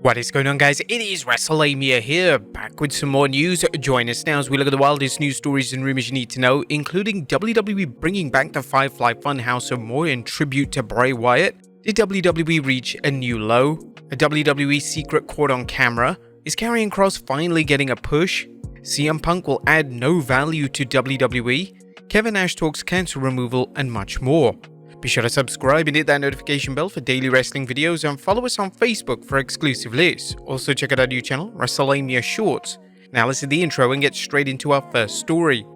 What is going on, guys? It is Wrestlelamia here, back with some more news. Join us now as we look at the wildest news stories and rumors you need to know, including WWE bringing back the Firefly Funhouse and more in tribute to Bray Wyatt. Did WWE reach a new low? A WWE secret caught on camera? Is Karrion Kross finally getting a push? CM Punk will add no value to WWE? Kevin Nash talks cancer removal and much more. Be sure to subscribe and hit that notification bell for daily wrestling videos and follow us on Facebook for exclusive lists. Also check out our new channel, Wrestlelamia Shorts. Now listen to the intro and get straight into our first story.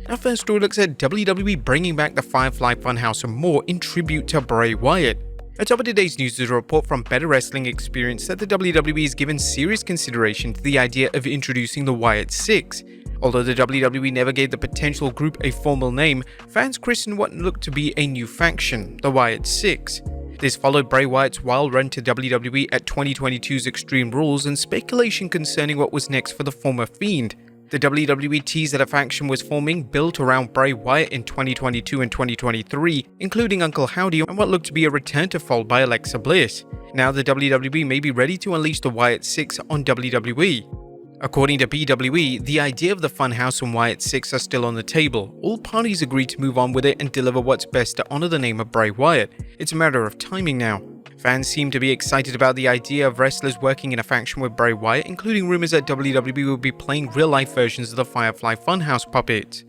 Our first story looks at WWE bringing back the Firefly Funhouse and more in tribute to Bray Wyatt. At top of today's news is a report from Better Wrestling Experience that the WWE has given serious consideration to the idea of introducing the Wyatt Six. Although the WWE never gave the potential group a formal name, fans christened what looked to be a new faction, the Wyatt Six. This followed Bray Wyatt's wild run to WWE at 2022's Extreme Rules and speculation concerning what was next for the former Fiend. The WWE teased that a faction was forming built around Bray Wyatt in 2022 and 2023, including Uncle Howdy and what looked to be a return to fold by Alexa Bliss. Now the WWE may be ready to unleash the Wyatt Six on WWE. According to BWE, the idea of the Funhouse and Wyatt Six are still on the table. All parties agreed to move on with it and deliver what's best to honor the name of Bray Wyatt. It's a matter of timing now. Fans seem to be excited about the idea of wrestlers working in a faction with Bray Wyatt, including rumors that WWE will be playing real-life versions of the Firefly Funhouse puppet.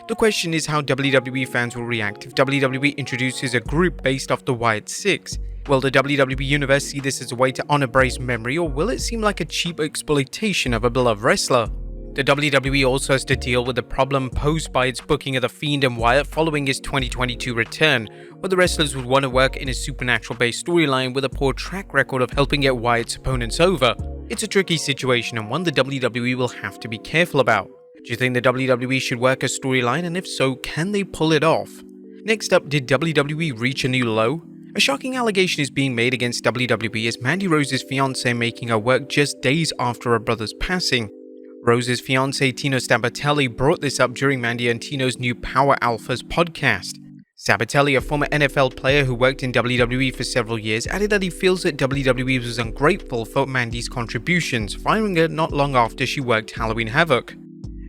The question is how WWE fans will react if WWE introduces a group based off the Wyatt Six. Will the WWE Universe see this as a way to honor Bray's memory, or will it seem like a cheap exploitation of a beloved wrestler? The WWE also has to deal with the problem posed by its booking of The Fiend and Wyatt following his 2022 return, where the wrestlers would want to work in a supernatural-based storyline with a poor track record of helping get Wyatt's opponents over. It's a tricky situation and one the WWE will have to be careful about. Do you think the WWE should work a storyline, and if so, can they pull it off? Next up, did WWE reach a new low? A shocking allegation is being made against WWE as Mandy Rose's fiancé making her work just days after her brother's passing. Rose's fiancé Tino Sabatelli brought this up during Mandy and Tino's new Power Alphas podcast. Sabatelli, a former NFL player who worked in WWE for several years, added that he feels that WWE was ungrateful for Mandy's contributions, firing her not long after she worked Halloween Havoc.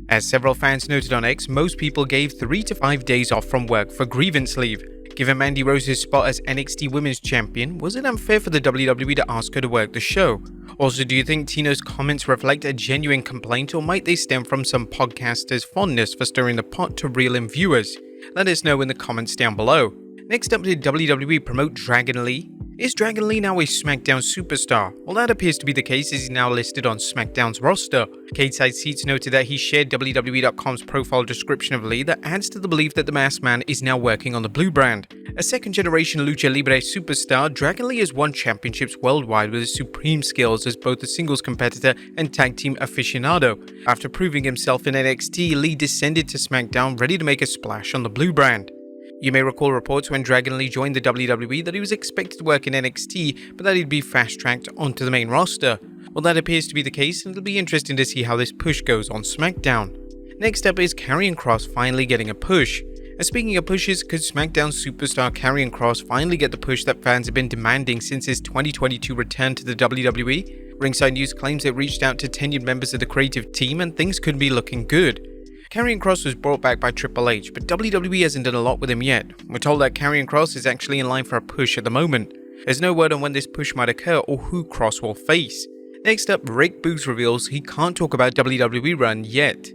As several fans noted on X, most people gave 3 to 5 days off from work for grievance leave. Given Mandy Rose's spot as NXT Women's Champion, was it unfair for the WWE to ask her to work the show? Also, do you think Tino's comments reflect a genuine complaint, or might they stem from some podcasters' fondness for stirring the pot to reel in viewers? Let us know in the comments down below. Next up, did WWE Promote Dragon Lee? Is Dragon Lee now a SmackDown superstar? Well, that appears to be the case as he's now listed on SmackDown's roster. Cateside Seats noted that he shared WWE.com's profile description of Lee that adds to the belief that the masked man is now working on the Blue brand. A second-generation Lucha Libre superstar, Dragon Lee has won championships worldwide with his supreme skills as both a singles competitor and tag team aficionado. After proving himself in NXT, Lee descended to SmackDown ready to make a splash on the Blue brand. You may recall reports when Dragon Lee joined the WWE that he was expected to work in NXT, but that he'd be fast-tracked onto the main roster. Well, that appears to be the case, and it'll be interesting to see how this push goes on SmackDown. Next up is Karrion Kross finally getting a push. And speaking of pushes, could SmackDown superstar Karrion Kross finally get the push that fans have been demanding since his 2022 return to the WWE? Ringside News claims it reached out to tenured members of the creative team and things could be looking good. Karrion Kross was brought back by Triple H, but WWE hasn't done a lot with him yet. We're told that Karrion Kross is actually in line for a push at the moment. There's no word on when this push might occur or who Kross will face. Next up, Rick Boogs reveals he can't talk about WWE run yet.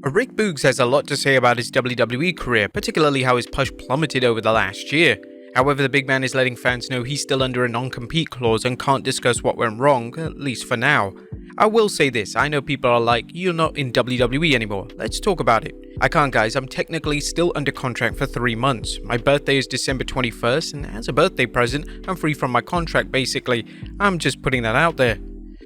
Rick Boogs has a lot to say about his WWE career, particularly how his push plummeted over the last year. However, the big man is letting fans know he's still under a non-compete clause and can't discuss what went wrong, at least for now. I will say this, I know people are like, you're not in WWE anymore, let's talk about it. I can't, guys, I'm technically still under contract for 3 months. My birthday is December 21st, and as a birthday present, I'm free from my contract basically. I'm just putting that out there.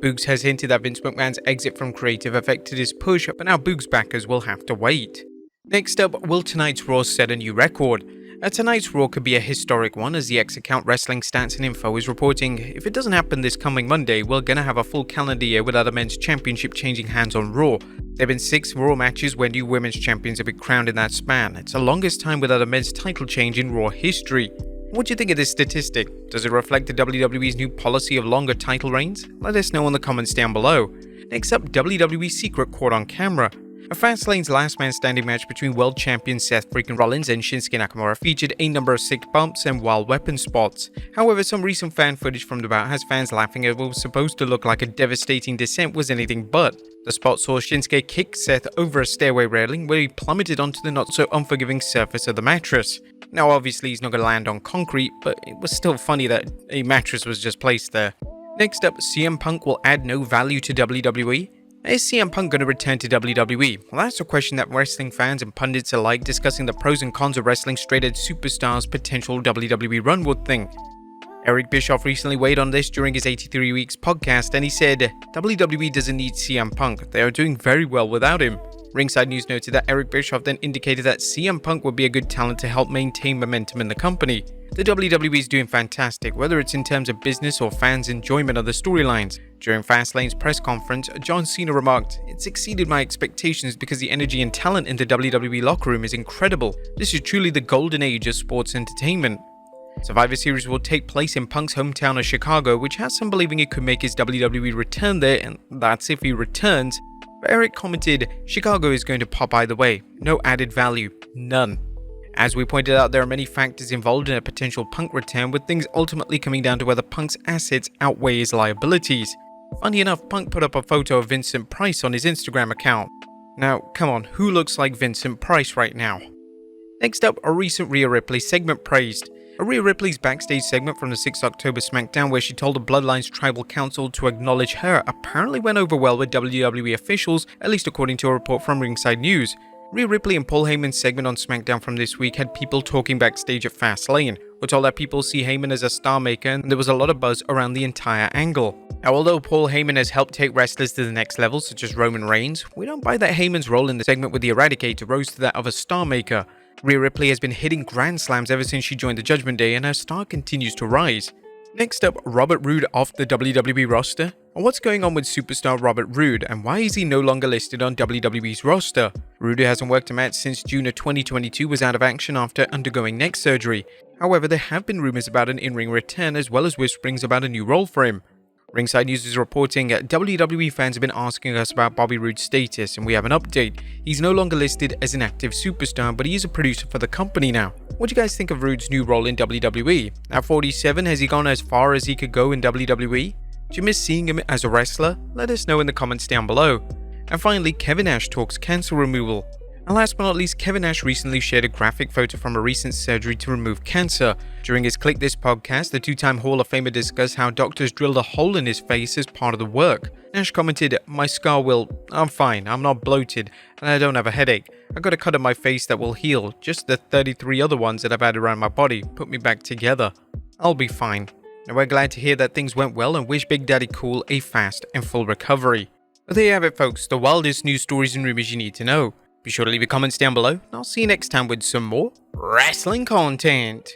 Boogs has hinted that Vince McMahon's exit from creative affected his push, but now Boogs backers will have to wait. Next up, will tonight's Raw set a new record? Tonight's Raw could be a historic one, as the X-Account Wrestling Stats and Info is reporting if it doesn't happen this coming Monday, we're gonna have a full calendar year without a men's championship changing hands on Raw. There have been 6 Raw matches where new women's champions have been crowned in that span. It's the longest time without a men's title change in Raw history. What do you think of this statistic? Does it reflect the WWE's new policy of longer title reigns? Let us know in the comments down below. Next up, WWE secret caught on camera. A Fastlane's last man standing match between world champions Seth freaking Rollins and Shinsuke Nakamura featured a number of sick bumps and wild weapon spots. However, some recent fan footage from the bout has fans laughing at what was supposed to look like a devastating descent was anything but. The spot saw Shinsuke kick Seth over a stairway railing where he plummeted onto the not so unforgiving surface of the mattress. Now obviously he's not going to land on concrete, but it was still funny that a mattress was just placed there. Next up, CM Punk will add no value to WWE. Is CM Punk going to return to WWE? Well, that's a question that wrestling fans and pundits alike discussing the pros and cons of wrestling straight-edge superstars' potential WWE run would think. Eric Bischoff recently weighed on this during his 83 Weeks podcast, and he said, WWE doesn't need CM Punk, they are doing very well without him. Ringside News noted that Eric Bischoff then indicated that CM Punk would be a good talent to help maintain momentum in the company. The WWE is doing fantastic, whether it's in terms of business or fans' enjoyment of the storylines. During Fastlane's press conference, John Cena remarked, "It's exceeded my expectations because the energy and talent in the WWE locker room is incredible. This is truly the golden age of sports entertainment." Survivor Series will take place in Punk's hometown of Chicago, which has some believing it could make his WWE return there, and that's if he returns. But Eric commented, "Chicago is going to pop either way. No added value. None." As we pointed out, there are many factors involved in a potential Punk return, with things ultimately coming down to whether Punk's assets outweigh his liabilities. Funny enough, Punk put up a photo of Vincent Price on his Instagram account. Now, come on, who looks like Vincent Price right now? Next up, a recent Rhea Ripley segment praised. Rhea Ripley's backstage segment from the 6th October SmackDown, where she told the Bloodline's tribal council to acknowledge her, apparently went over well with WWE officials, at least according to a report from Ringside News. Rhea Ripley and Paul Heyman's segment on SmackDown from this week had people talking backstage at Fastlane. We're told that people see Heyman as a star maker, and there was a lot of buzz around the entire angle. Now, although Paul Heyman has helped take wrestlers to the next level, such as Roman Reigns, we don't buy that Heyman's role in the segment with the Eradicator rose to that of a star maker. Rhea Ripley has been hitting grand slams ever since she joined the Judgment Day, and her star continues to rise. Next up, Robert Roode off the WWE roster. What's going on with superstar Robert Roode, and why is he no longer listed on WWE's roster? Roode hasn't worked a match since June of 2022, was out of action after undergoing neck surgery. However, there have been rumors about an in-ring return, as well as whisperings about a new role for him. Ringside News is reporting WWE fans have been asking us about Bobby Roode's status, and we have an update. He's no longer listed as an active superstar, but he is a producer for the company now. What do you guys think of Roode's new role in WWE? At 47, has he gone as far as he could go in WWE? Do you miss seeing him as a wrestler? Let us know in the comments down below. And finally, Kevin Nash talks cancer removal. And last but not least, Kevin Nash recently shared a graphic photo from a recent surgery to remove cancer. During his Click This podcast, the two-time Hall of Famer discussed how doctors drilled a hole in his face as part of the work. Nash commented, "My scar I'm fine, I'm not bloated, and I don't have a headache. I got a cut on my face that will heal, just the 33 other ones that I've had around my body put me back together. I'll be fine." Now, we're glad to hear that things went well and wish Big Daddy Cool a fast and full recovery. But there you have it, folks, the wildest news stories and rumors you need to know. Be sure to leave your comments down below, and I'll see you next time with some more wrestling content.